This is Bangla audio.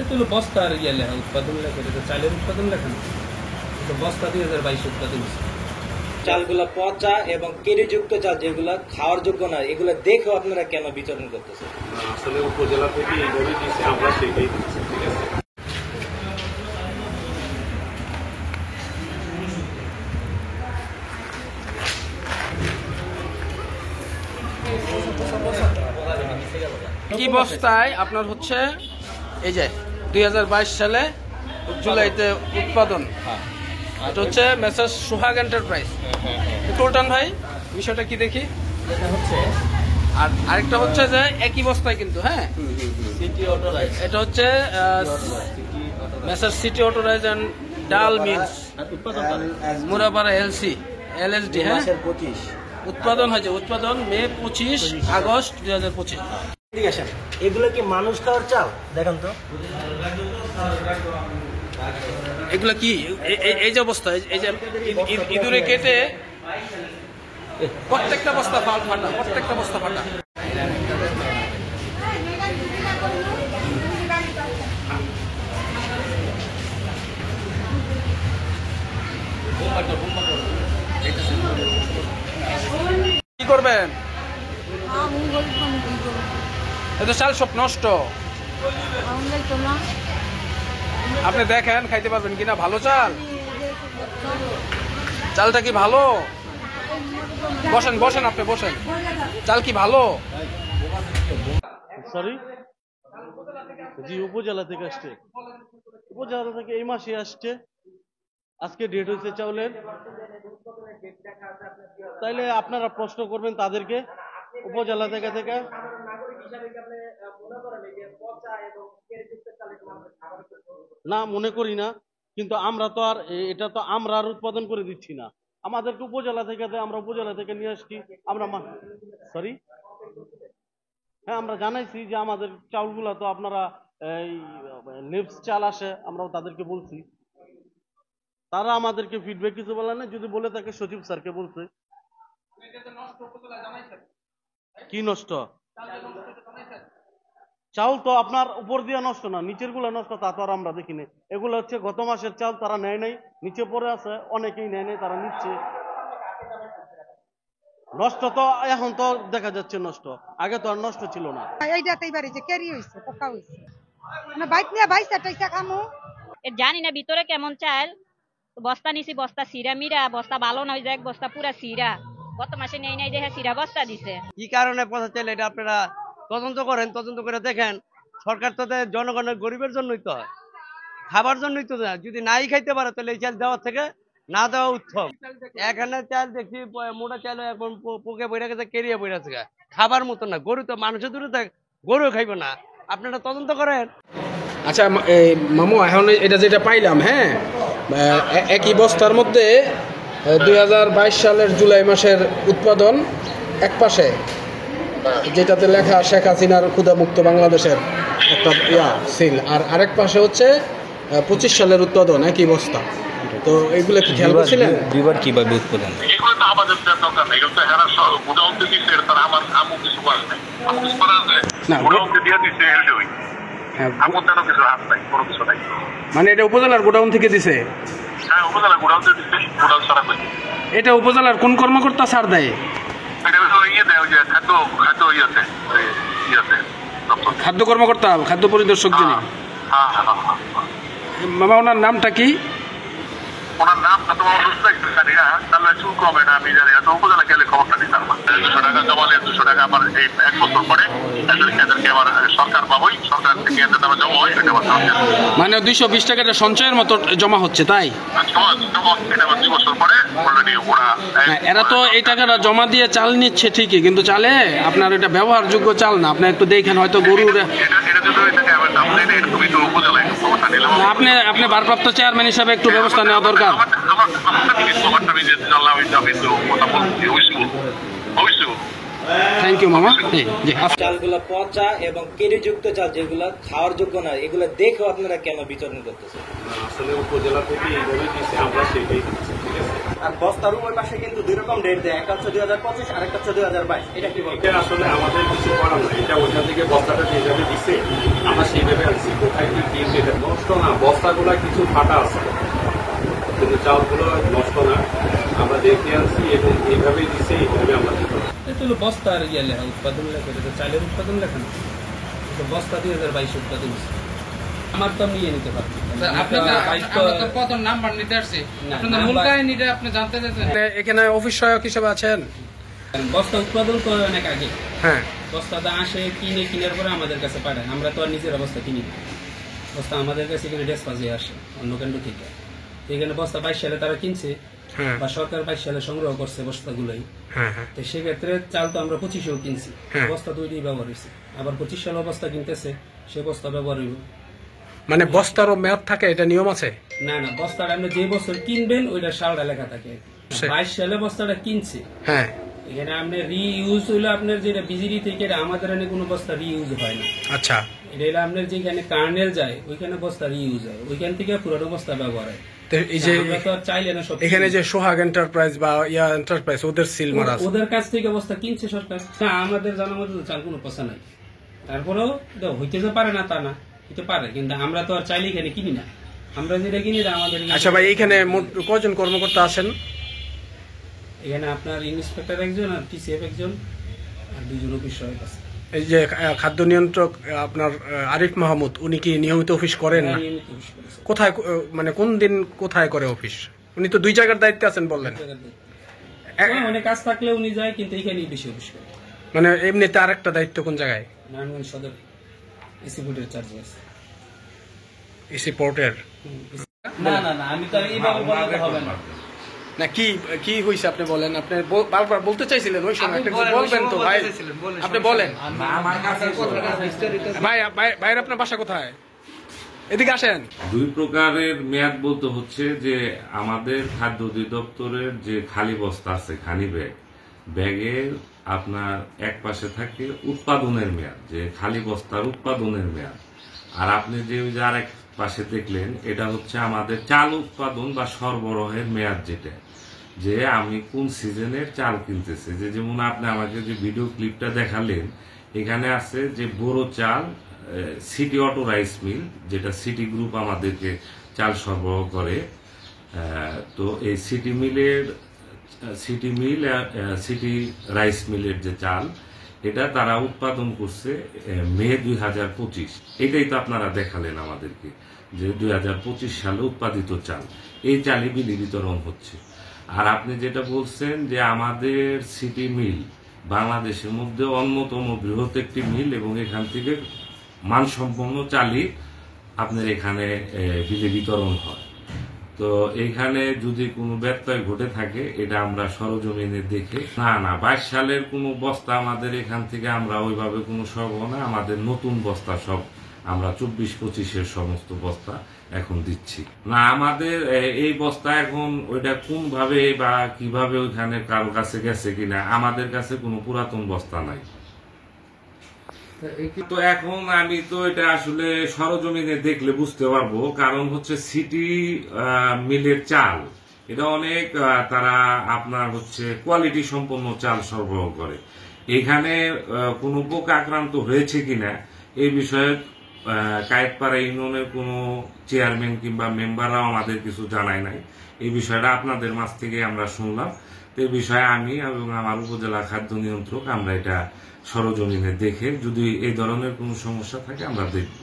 এটা হলো বস্তার ইয়ে লেখা উৎপাদন লেখা, এটা চালের উৎপাদন লেখা না, এটা বস্তা 2022 উৎপাদন। চালগুলা পচা এবং কেরিযুক্ত চাল যেগুলা খাওয়ার যোগ্য না, এগুলা দেখেও আপনারা কেন বিতরণ করতেছেন? আসলে উপজেলা থেকে এইভাবে দিচ্ছে, আমরা সেটাই দিচ্ছি। ঠিক আছে, কি বস্তায় আপনার হচ্ছে এই যে 2022 সালে জুলাইতে উৎপাদন, এটা হচ্ছে মেসার্স সোহাগ এন্টারপ্রাইজ। টুলটান ভাই বিষয়টা কি দেখি। আর আরেকটা হচ্ছে যে একই বস্তায় কিন্তু, হ্যাঁ, এটা হচ্ছে মেসার্স সিটি অটোরাইজ অ্যান্ড ডাল মিলস মুরাপাড়া LSD, হ্যাঁ, উৎপাদন হয়েছে, উৎপাদন মে 25 আগস্ট 2025। এগুলো কি মানুষ খাওয়ার চাল? দেখেন তো এগুলা কি, এই যে অবস্থা, এই যে ইঁদুরে কেটে প্রত্যেকটা বস্তা ফাটা, প্রত্যেকটা বস্তা ফাটা। কি করবেন? এটা চাল সব নষ্ট। আপনি দেখেন খাইতে পারবেন কিনা, ভালো চাল, চালটা কি ভালো? বসেন বসেন, আপনি বসেন। চাল কি ভালো? সরি, জি উপজেলা থেকে আসছে, উপজেলা থেকে এই মাসে আসছে, আজকে ডেট হয়েছে চাউলের। তাইলে আপনারা প্রশ্ন করবেন তাদেরকে উপজেলা থেকে। না, মনে করি না, কিন্তু আমরা তো আর এটা তো আমরা আর উৎপাদন করে দিচ্ছি না, আমাদেরকে উপজেলা থেকে দেয়, আমরা উপজেলা থেকে নিয়ে আসছি। আমরা সরি, হ্যাঁ, আমরা জানাইছি যে আমাদের চাউলগুলা তো আপনারা এই লিপস চাল আসে, আমরাও তাদেরকে বলছি, তারা আমাদেরকে ফিডব্যাক কিছু বলে না। যদি বলে থাকে সচিব স্যারকে বলছে। কি নষ্ট? চাউল তো আপনার উপর দিয়ে নষ্ট না, নিচের গুলা নষ্ট, তা তো আর আমরা দেখিনি। এগুলো হচ্ছে গত মাসের চাল, তারা নেয় নাই, নিচে পড়ে আছে, অনেকেই নেয় নাই, তারা নিচ্ছে। নষ্ট তো এখন তো দেখা যাচ্ছে নষ্ট, আগে তো আর নষ্ট ছিল না। এইটাতেই বাড়িছে, কেরি হইছে, পোকা হইছে না, বাইক নিয়ে বাইসা টাইসা খামু। জানি না ভিতরে কেমন চাল, বস্তা নিছি, বস্তা সিরা মিরা, বস্তা ভালো নয়, যে এক বস্তা পুরা সিরা, গত মাসে নেই নাই, যে সিরা বস্তা দিছে। কি কারণে পচা চাল এটা আপনারা তদন্ত করেন, তদন্ত করে দেখেন। সরকার তো জনগণের গরিবের জন্যই তো, খাবার জন্যই তো, যদি নাই খাইতে পারে তাহলে এই চাল দেওয়ার থেকে না দেওয়া উত্তম। এখানে চাল দেখছি মোটা চাল এখন পোকে বইরা গেছে, কেরিয়া বইরা গেছে, খাবার মতো না। গরু তো মানুষের দূরে থাক, গরু খাইবে না। আপনারা তদন্ত করেন। আচ্ছা মামু, এখন এটা যেটা পাইলাম, হ্যাঁ, একই বস্তার মধ্যে 2022 সালের জুলাই মাসের উৎপাদন এক পাশে, যেটাতে লেখা শেখ হাসিনার ক্ষুধামুক্ত বাংলাদেশের একটা সিল, আর আরেক পাশে হচ্ছে 25 সালের উৎপাদন, একই বস্তা। তো এইগুলো কি খেয়াল করছিলেন? দুইবার কিভাবে উৎপাদন? এগুলো তো আমাদের দরকার নেই, এগুলো তো হেরা গোডাউন থেকে দিচ্ছে, তারা আমার আমু কিছু করে নাই, আমু কিছু করা যায় না, গোডাউন থেকে দিয়ে দিচ্ছে, হেলডই আমু তেন কিছু হাত নাই, কোনো কিছু নাই। মানে এটা উপজেলার গোডাউন থেকে দিছে? হ্যাঁ, উপজেলা গোডাউন থেকে দিচ্ছে, গোডাউন সারা করে। এটা উপজেলার কোন কর্মকর্তা ছাড় দেয়? এটা ইয়ে দেয়, ওই যে খাদ্য ইয়েতে, খাদ্য কর্মকর্তা, খাদ্য পরিদর্শক যিনি। মামা, ওনার নামটা কি? ওনার নামটা তোমার জানি না, তাহলে চুল কমে না, আমি জানি না, তো উপজেলা গেলে খবরটা দিতাম। 200 টাকা জমালে 200 টাকা আমার এই 1 বছর পরে এদেরকে আমার সরকার পাবোই, সরকার থেকে এদের নামে জমা হয়, এটা মানে 220 টাকাটা সঞ্চয়ের মতো জমা হচ্ছে, তাই? জমা হচ্ছে, এটা 2 বছর পরে অলরেডি ওরা। এরা তো এই টাকাটা জমা দিয়ে চাল নিচ্ছে ঠিকই, কিন্তু চালে আপনার এটা ব্যবহারযোগ্য চাল না। আপনি একটু দেখেন, হয়তো গরুর। আপনি ভারপ্রাপ্ত চেয়ারম্যান হিসাবে একটু ব্যবস্থা নেওয়া দরকার। থ্যাংক ইউ মামা। চালগুলো পচা এবং কেরিযুক্ত চাল যেগুলো খাওয়ার যোগ্য না, এগুলো দেখেও আপনারা কেন বিতরণ করতেছেন? আসলে উপজেলা থেকে এইভাবে দিচ্ছে, আমরা সেটাই দিচ্ছি। ঠিক আছে। আর বস্তার উভয় পাশে কিন্তু দুই রকম ডেট দেয়, একটা হচ্ছে 2025 আর একটা হচ্ছে 2022। এটা কি বলবেন? এটা আসলে আমাদের কিছু করার নাই, এটা ওইখান থেকে বস্তাটা যেভাবে দিচ্ছে আমরা সেইভাবে আনছি। কোথায় কি দিয়েছে এটা নষ্ট না, বস্তাগুলা কিছু ফাটা আছে কিন্তু চালগুলো নষ্ট না, আমরা দেখে আনছি এবং এইভাবেই দিচ্ছে, এইভাবে আমরা দিতে পারি। এটা হলো বস্তার ইয়ে লেখা, উৎপাদন লেখা, এটা তো চালের উৎপাদন লেখা না, এটা বস্তা 2022 উৎপাদন হচ্ছে। আমার তো নিয়ে নিতে পারবো কত নাম্বার নিতে আসছি, আপনাদের মূল কাহিনীটা আপনি জানতে চাইছেন। এখানে অফিস সহায়ক হিসেবে আছেন। বস্তা উৎপাদন করে অনেক আগে, হ্যাঁ, বস্তাটা আসে কেনার পরে আমাদের কাছে পাঠায়, আমরা তো আর নিজের অবস্থা কিনি না। বস্তা আমাদের কাছে এখানে ডেসপাজে আসে অন্য কেন্দ্র থেকে। এখানে বস্তা 22 সালে তারা কিনছে বা সরকার 22 সালে সংগ্রহ করছে বস্তাগুলোই। তো সেক্ষেত্রে চাল তো আমরা 25-এও কিনছি, বস্তা তো ওইটাই ব্যবহার হয়েছে। আবার 25 সালে বস্তা কিনতেছে, সে বস্তা ব্যবহার হইব। মানে বস্তারও মেয়াদ থাকে, এটা নিয়ম আছে? না না, বস্তাটা আপনি যে বছর কিনবেন ওইটা সালটা লেখা থাকে। 22 সালে বস্তাটা কিনছে, হ্যাঁ, এখানে আপনার রিইউজ হইলো আপনার যেটা বিজিরি থেকে, আমাদের এখানে কোনো বস্তা রিইউজ হয় না। আচ্ছা, এটা হলো আপনার যেখানে কার্নেল যায় ওইখানে বস্তা রিইউজ হয়, ওইখান থেকে পুরোনো বস্তা ব্যবহার হয়। এই যে আমরা তো আর চাইলে না সব। এখানে যে সোহাগ এন্টারপ্রাইজ বা ইয়া এন্টারপ্রাইজ, ওদের সিল মারা আছে, ওদের কাছ থেকে বস্তা কিনছে সরকার। না, আমাদের জানার মধ্যে তো চাল কোনো পয়সা নাই। তারপরেও হইতে যে পারে না তা না, হইতে পারে, কিন্তু আমরা তো আর চাইলে এখানে কিনি না, আমরা যেটা কিনি আমাদের। আচ্ছা ভাই, এখানে মোট কয়জন কর্মকর্তা আছেন? এখানে আপনার ইন্সপেক্টর একজন আর টিসিএফ একজন আর 2জন অফিস সহায়ক আছে। এই যে খাদ্য নিয়ন্ত্রক আপনার আরিফ মাহমুদ, উনি কি নিয়মিত অফিস করেন না? কোথায়, মানে কোন দিন কোথায় করে অফিস? উনি তো 2 জায়গার দায়িত্বে আছেন বললেন। অনেক কাজ থাকলে উনি যায়, কিন্তু এখানেই বেশি অফিস করে। মানে এমনিতে আরেকটা দায়িত্ব কোন জায়গায়? নারায়ণগঞ্জ সদর এসি পোর্টের চার্জে আছে। এসি পোর্টের? না না না, আমি তো এইভাবে বলতে হবে না। না, কি কি হইছে আপনি বলেন। আপনি বারবার বলতে চাইছিলেন ওই সময়, একটা বলবেন তো ভাই, আপনি বলেন। ভাই ভাই আপনার বাসা কোথায়? এদিকে আসেন। 2 প্রকারের মেয়াদ বলতে হচ্ছে যে আমাদের খাদ্য অধিদপ্তরের যে খালি বস্তা আছে, খালি ব্যাগের আপনার এক পাশে থাকে উৎপাদনের মেয়াদ, যে খালি বস্তার উৎপাদনের মেয়াদ। আর আপনি যে ওই যে আরেক পাশে দেখলেন, এটা হচ্ছে আমাদের চাল উৎপাদন বা সরবরাহের মেয়াদ, যেটা যে আমি কোন সিজনের চাল কিনতেছি। যে যেমন আপনি আমাকে যে ভিডিও ক্লিপটা দেখালেন, এখানে আছে যে বড় চাল সিটি অটো রাইস মিল, যেটা সিটি গ্রুপ আমাদেরকে চাল সরবরাহ করে। তো এই সিটি রাইস মিলের যে চাল, এটা তারা উৎপাদন করছে মে 2025। এটাই তো আপনারা দেখালেন আমাদেরকে, যে 2025 সালে উৎপাদিত চাল, এই চালই বিলি বিতরণ হচ্ছে। আর আপনি যেটা বলছেন যে আমাদের সিটি মিল বাংলাদেশের মধ্যে অন্যতম বৃহৎ একটি মিল, এবং এখান থেকে মানসম্পন্ন চালই আপনার এখানে বিলি বিতরণ হয়। তো এইখানে যদি কোনো ব্যত্যয় ঘটে থাকে, এটা আমরা সরজমিনে দেখে না 22 সালের কোনো বস্তা আমাদের এখান থেকে আমরা ওইভাবে কোনো সরবরাহ না, আমাদের নতুন বস্তা সব আমরা 24-25-এর সমস্ত বস্তা এখন দিচ্ছি। না, আমাদের এই বস্তা এখন ওইটা কোন ভাবে বা কিভাবে ওইখানে কারো কাছে গেছে কিনা, আমাদের কাছে কোনো পুরাতন বস্তা নাই। তো এখন আমি তো এটা আসলে সরজমিনে দেখলে বুঝতে পারবো, কারণ হচ্ছে সিটি মিলের চাল, এটা অনেক তারা আপনার হচ্ছে কোয়ালিটি সম্পন্ন চাল সরবরাহ করে। এখানে কোনো পোকা আক্রান্ত হয়েছে কিনা এই বিষয়ে কায়েতপাড়া ইউনিয়নের কোনো চেয়ারম্যান কিংবা মেম্বাররাও আমাদের কিছু জানায় নাই। এই বিষয়টা আপনাদের মাঝ থেকে আমরা শুনলাম। তো এই বিষয়ে আমি এবং আমার উপজেলা খাদ্য নিয়ন্ত্রক আমরা এটা সরজমিনে দেখে যদি এই ধরনের কোনো সমস্যা থাকে আমরা দেখব।